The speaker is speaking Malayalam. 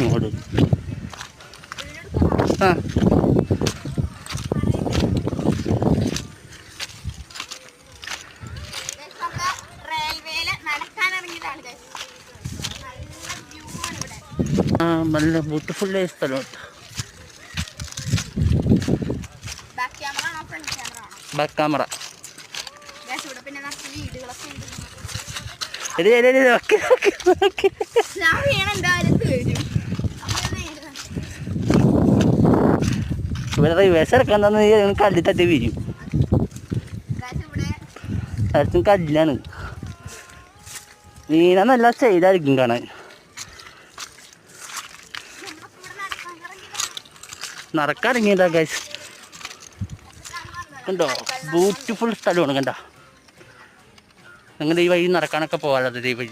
ഇങ്ങോട്ട് ആ നല്ല ബ്യൂട്ടിഫുൾ സ്ഥലം. ബാക്ക് ക്യാമറ ഇവിടെ റിവേഴ്സ് എടുക്കാൻ തന്നെ കല്ലിൽ തട്ടി വീഴും. സ്ഥലത്തും കല്ലാണ്. വീണ നല്ല സ്റ്റൈലായിരിക്കും കാണാൻ. നടക്കാനിറങ്ങിയതാ ഗൈസ്. കണ്ടോ ബ്യൂട്ടിഫുൾ സ്ഥലമാണ്. കണ്ടോ, അങ്ങനെ ഈ വഴി നടക്കാനൊക്കെ പോകാറുള്ളത് ഈ വഴി.